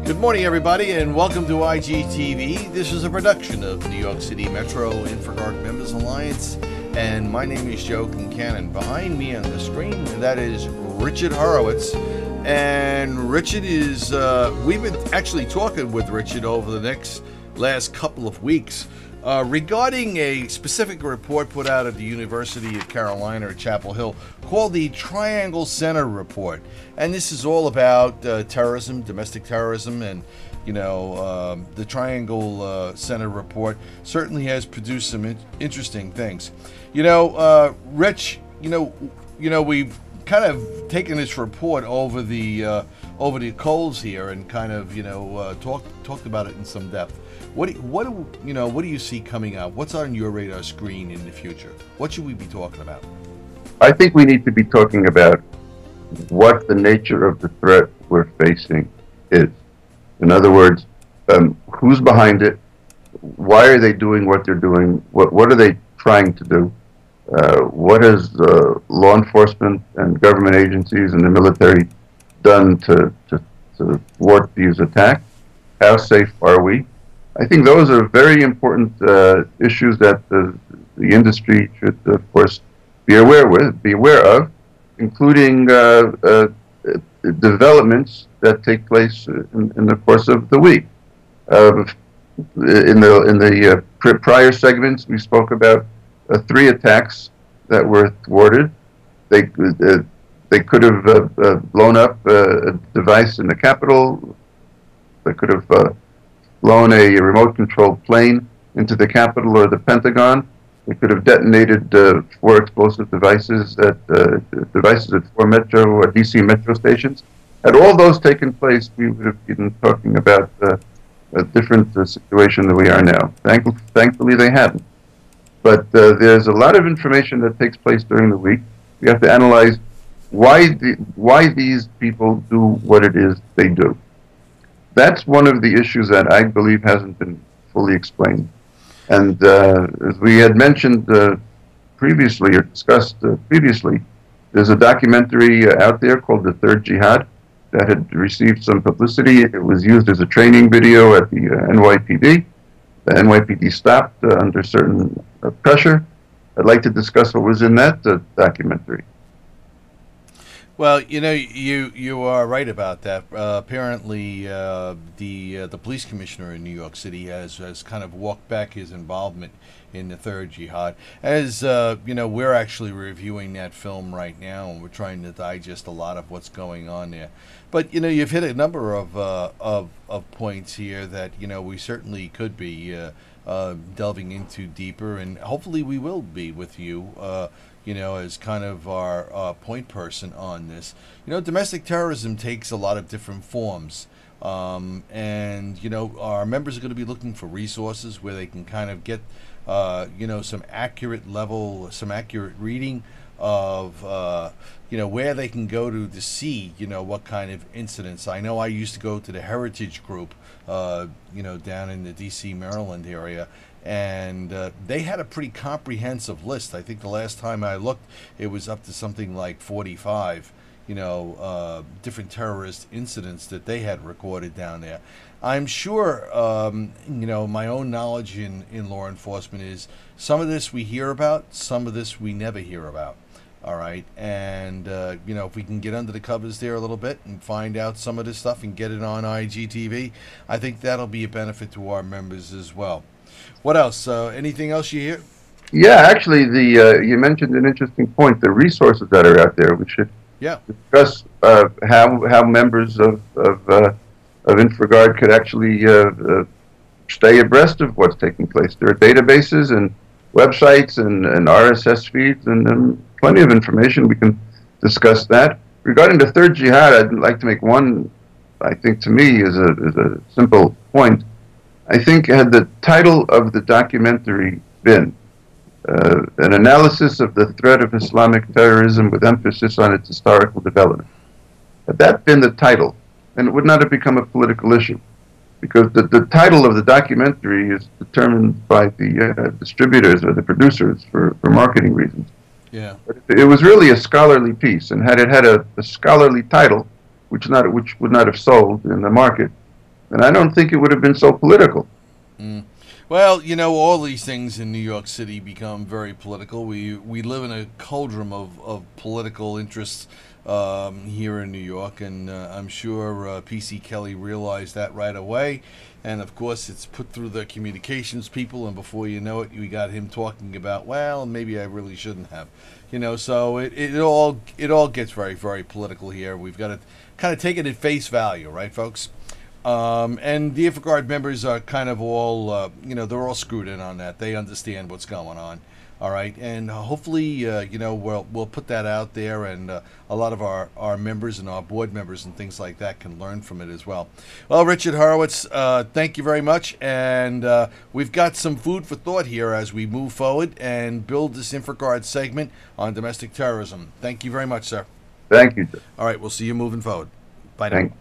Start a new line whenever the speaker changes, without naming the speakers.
Good morning, everybody, and welcome to IGTV. This is a production of New York City Metro InfraGard Members Alliance, and my name is Joe Kincannon. Behind me on the screen, that is Richard Horowitz, and Richard is, we've been actually talking with Richard over the last couple of weeks regarding a specific report put out at the University of Carolina at Chapel Hill called the Triangle Center Report. And this is all about terrorism, domestic terrorism, and the Triangle Center Report certainly has produced some interesting things. Rich, we've kind of taken this report over the coals here and kind of talked about it in some depth. What do you see coming out? What's on your radar screen in the future? What should we be talking about?
I think we need to be talking about what the nature of the threat we're facing is. In other words, who's behind it? Why are they doing what they're doing? What are they trying to do? What has law enforcement and government agencies and the military done to thwart these attacks? How safe are we? I think those are very important issues that the industry should, of course, be aware of, including developments that take place in the course of the week. In the prior segments, we spoke about 3 attacks that were thwarted. They could have blown up a device in the Capitol. They could have blown a remote-controlled plane into the Capitol or the Pentagon. They could have detonated 4 explosive devices at 4 Metro or DC Metro stations. Had all those taken place, we would have been talking about a different situation than we are now. Thankfully, they haven't. But there's a lot of information that takes place during the week. We have to analyze why these people do what it is they do. That's one of the issues that I believe hasn't been fully explained. And as we had mentioned previously, or discussed previously, there's a documentary out there called The Third Jihad that had received some publicity. It was used as a training video at the NYPD. The NYPD stopped under certain pressure. I'd like to discuss what was in that documentary.
Well, you are right about that. Apparently, the police commissioner in New York City has kind of walked back his involvement in the Third Jihad. As we're actually reviewing that film right now, and we're trying to digest a lot of what's going on there. But you've hit a number of points here that we certainly could be delving into deeper, and hopefully we will be with you. As kind of our point person on this. Domestic terrorism takes a lot of different forms. And our members are going to be looking for resources where they can kind of get, some accurate reading of, where they can go to see, what kind of incidents. I know I used to go to the Heritage Group, down in the D.C., Maryland area, and they had a pretty comprehensive list. I think the last time I looked, it was up to something like 45, different terrorist incidents that they had recorded down there. I'm sure, my own knowledge in law enforcement is some of this we hear about, some of this we never hear about. All right, and if we can get under the covers there a little bit and find out some of this stuff and get it on IGTV, I think that'll be a benefit to our members as well. What else? Anything else you hear?
Yeah, actually, you mentioned an interesting point. The resources that are out there. We should discuss how members of InfraGard could actually stay abreast of what's taking place. There are databases and websites and RSS feeds and plenty of information. We can discuss that. Regarding the Third Jihad, I'd like to make one, I think to me, is a simple point. I think had the title of the documentary been an analysis of the threat of Islamic terrorism with emphasis on its historical development, had that been the title, then it would not have become a political issue, because the title of the documentary is determined by the distributors or the producers for marketing reasons.
Yeah.
But it was really a scholarly piece, and had it had a scholarly title, which would not have sold in the market, and I don't think it would have been so political.
Mm. Well, all these things in New York City become very political. We live in a cauldron of political interests here in New York, and I'm sure P.C. Kelly realized that right away. And of course, it's put through the communications people, and before you know it, we got him talking about, well, maybe I really shouldn't have, So it all gets very, very political here. We've got to kind of take it at face value, right, folks? And the InfraGard members are kind of all, they're all screwed in on that. They understand what's going on. All right. And hopefully, we'll put that out there, and a lot of our members and our board members and things like that can learn from it as well. Well, Richard Horowitz, thank you very much. And we've got some food for thought here as we move forward and build this InfraGard segment on domestic terrorism. Thank you very much, sir.
Thank you.
All right. We'll see you moving forward. Bye now.
Thank you.